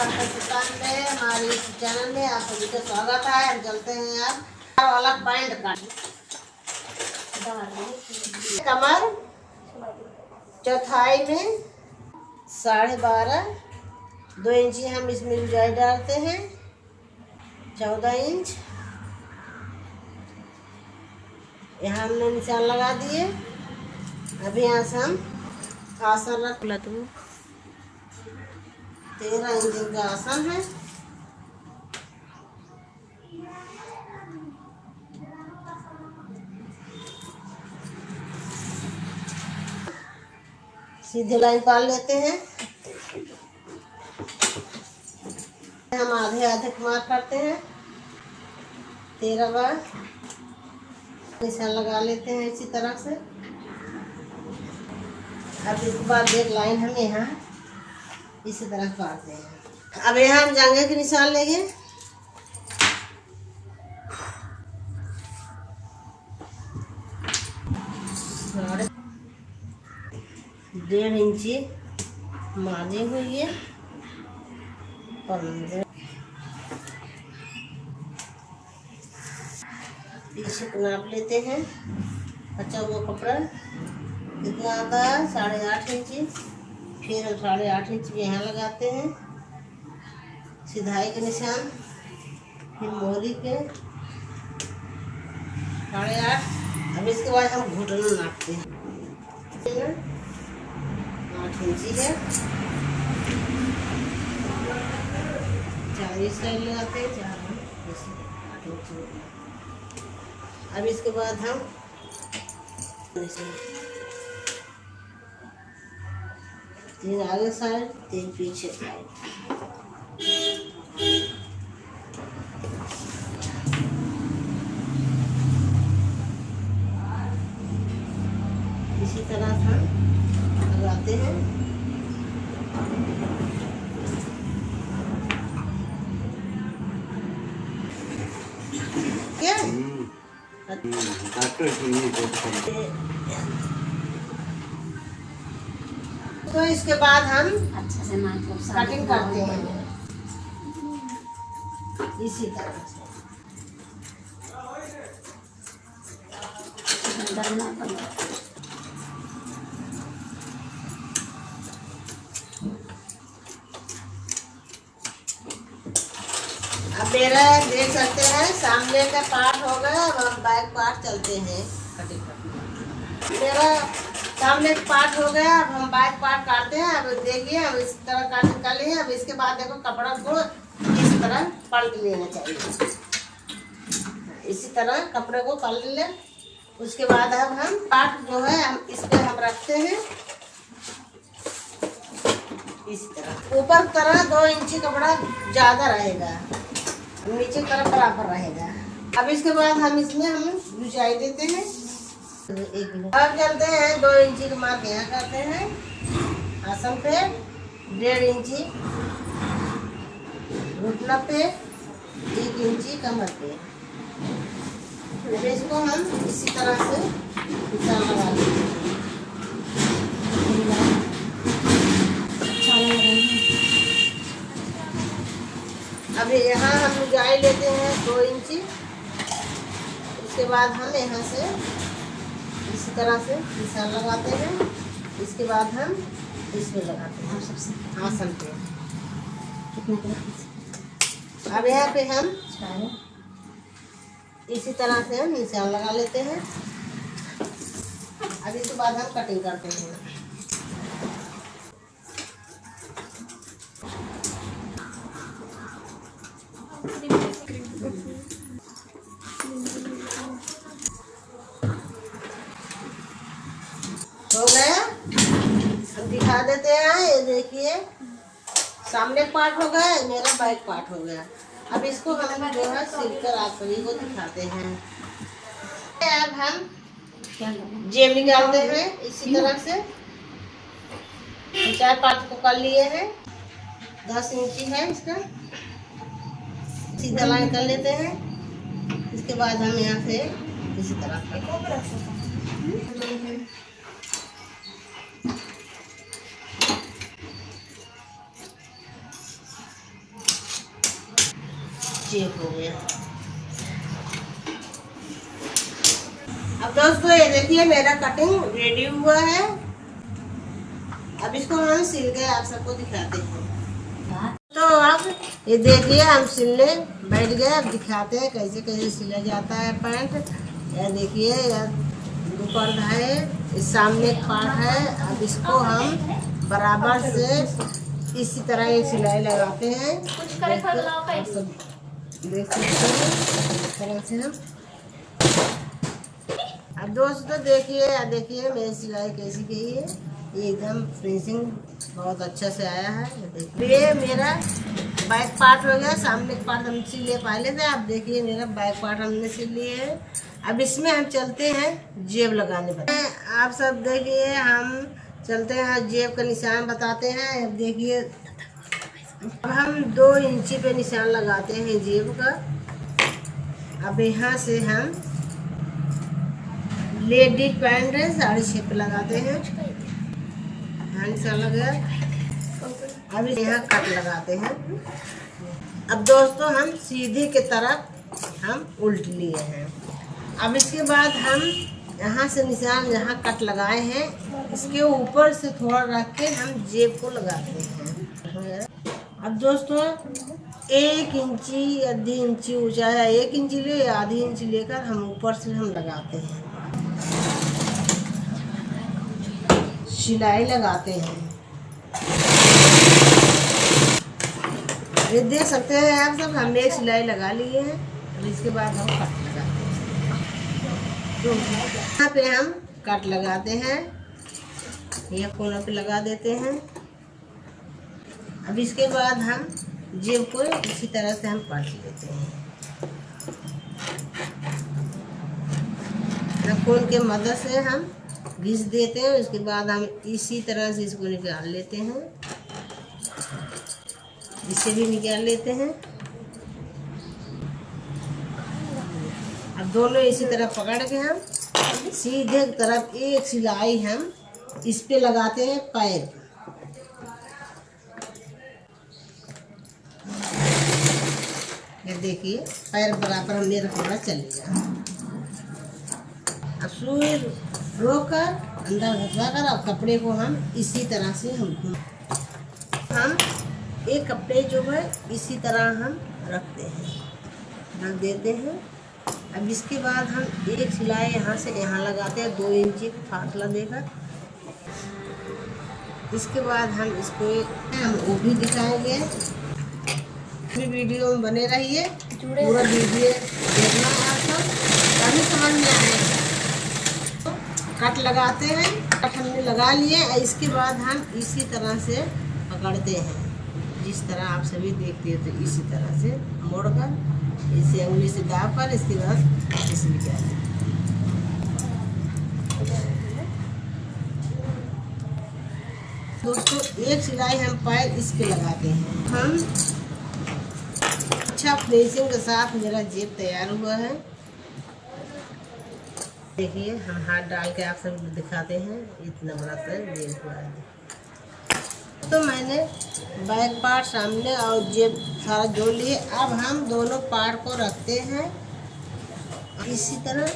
पाकिस्तान में हमारे इस चैनल में आप सभी का स्वागत है। हम चलते हैं अब वाला पैंट का कमर चौथाई में 12.5 2 इंची हम इसमें गुजाई डालते हैं। 14 इंच यहाँ हमने निशान लगा दिए। अभी यहाँ से हम आसन रख ला। 13 इंच का आसन है। सीधे लाइन पाल लेते हैं। हम आधे आधे मार्क करते हैं। 13 बार निशान लगा लेते हैं इसी तरह से। अब इसके बाद एक लाइन हम यहाँ इसी तरह काटते हैं। अब यहाँ हम जांघे के निशान लेंगे। डेढ़ इंची मार्जिन हुई है। 15 पीछे को नाप लेते हैं। बचा हुआ कपड़ा कितना आता है 8.5 इंची। फिर 8.5 इंच यहाँ लगाते हैं सिधाई के निशान। फिर मोहरी के 8.5। अब इसके बाद हम घुटना नापते हैं। 8 इंची है। 4 इस साइड लगाते हैं, 4 8 इंची। अब इसके बाद हम 3 आगे साइड 3 पीछे साइड। इसी तरह से लगाते हैं। क्या तो इसके बाद हम अच्छा से कटिंग करते हैं इसी तरह से। अब मेरा देख सकते हैं सामने का पार्ट हो गया। अब हम बैक पार्ट चलते हैं कटिंग करते। मेरा सामने का पार्ट हो गया। अब हम बैक पार्ट काटते हैं। अब देखिए हम इस तरह कटिंग कर लिए। अब इसके बाद देखो कपड़ा को इस तरह पलट लेना चाहिए। इसी तरह कपड़े को पलट ले। उसके बाद अब हम पार्ट जो है हम इस पे हम रखते हैं इसी तरह। ऊपर तरह 2 इंची कपड़ा ज्यादा रहेगा, नीचे तरफ बराबर रहेगा। अब इसके बाद हम इसमें हम गुजाई देते हैं। अब चलते हैं 2 इंची का मार्क यहाँ करते हैं आसन पे। 1.5 इंची घुटना पे, 1 इंची कमर पे। इसको हम इसी तरह से निशान लगा लेते हैं। अब यहाँ हम गुजाई लेते हैं 2 इंची। उसके बाद हम यहाँ से इसी तरह से निशान लगाते हैं। इसके बाद हम इसमें लगाते हैं आसन पे। अब यहाँ पे हम इसी तरह से हम निशान लगा लेते हैं। अब इसके बाद हम कटिंग करते हैं। हो गया। हम दिखा देते हैं। ये देखिए सामने पार्ट हो गया, मेरा बैक पार्ट हो गया। अब इसको हम जो है सिलकर आप सभी को दिखाते हैं। अब हम जेब निकालते हैं इसी तरह से। 4 पार्ट को कर लिए हैं। 10 इंची है इसका। सीधा लाइन कर लेते हैं। इसके बाद हम यहाँ से इसी तरह चेक हो गया। अब दोस्तों ये देखिए मेरा कटिंग रेडी हुआ है। अब इसको हम सिल के आप सबको दिखाते हैं। तो अब ये देखिए हम सिलने बैठ गए। अब दिखाते हैं कैसे कैसे सिला जाता है पैंट। यह देखिए यह दुपट्टा है, इस सामने एक पार्ट है। अब इसको हम बराबर से इसी तरह एक सिलाई लगाते हैं। आप सब देख सकते हैं इस तरह से हम। अब दोस्तों देखिए मेरी सिलाई कैसी गई है। ये एकदम फिनिशिंग बहुत अच्छा से आया है। देखिए मेरा बैक पार्ट हो गया। सामने का पार्ट हम सिल पहले थे। अब देखिए मेरा बैक पार्ट हमने सिल लिए है। अब इसमें हम चलते हैं जेब लगाने पर। आप सब देखिए हम चलते हैं जेब का निशान बताते हैं। अब देखिए अब हम 2 इंची पे निशान लगाते हैं जेब का। अब यहाँ से हम लेडी पैंट 6.5 पे लगाते हैं। निशान लगा। अब यहाँ कट लगाते हैं। अब दोस्तों हम सीधे के तरफ हम उल्ट लिए हैं। अब इसके बाद हम यहाँ से निशान जहाँ कट लगाए हैं इसके ऊपर से थोड़ा रख के हम जेब को लगाते हैं। अब दोस्तों 1 इंची आधी इंची ऊंचाई 1 इंची ले या आधी इंची लेकर हम ऊपर से हम लगाते हैं, सिलाई लगाते हैं। ये देख सकते हैं आप सब हमने एक सिलाई लगा ली है। अब इसके बाद हम कट लगाते हैं। तो यहाँ पे हम कट लगाते हैं, ये कोना पे लगा देते हैं। अब इसके बाद हम जेब को इसी तरह से हम काट लेते हैं। नाखून के मदद से हम घिस देते हैं। उसके बाद हम इसी तरह से इसको निकाल लेते हैं। इसे भी निकाल लेते हैं। अब दोनों इसी तरह पकड़ के हम सीधे तरफ एक सिलाई हम इस पे लगाते हैं पैर। ये देखिए पैर बराबर हमने रखना चलेगा। अब सुई रोकर अंदर घुसाकर अब कपड़े को हम इसी तरह से हम एक कपड़े जो है इसी तरह हम रखते हैं, रख देते हैं। अब इसके बाद हम एक सिलाई यहाँ से यहाँ लगाते हैं 2 इंची फासला देकर। इसके बाद हम इसको हम वो भी दिखाएंगे। फिर वीडियो में बने रहिए, पूरा वीडियो देखना है आपको तभी समझ में आएगा। कट लगाते हैं, कट हमने लगा लिए। इसके बाद हम इसी तरह से पकड़ते हैं, जिस तरह आप सभी देखते हैं। तो इसी तरह से मोड़कर इसे उंगली से दाबकर इसके बाद इसे निकाल दें। दोस्तों एक सिलाई हम पैर इस पे लगाते हैं। हम अच्छा फिनिशिंग के साथ मेरा जेब तैयार हुआ है। देखिए हम हाथ डाल के आप सब दिखाते हैं। इतना बड़ा सा जेब हुआ है। तो मैंने बैक पार्ट सामने और जेब सारा जोड़ लिए। अब हम दोनों पार्ट को रखते हैं इसी तरह।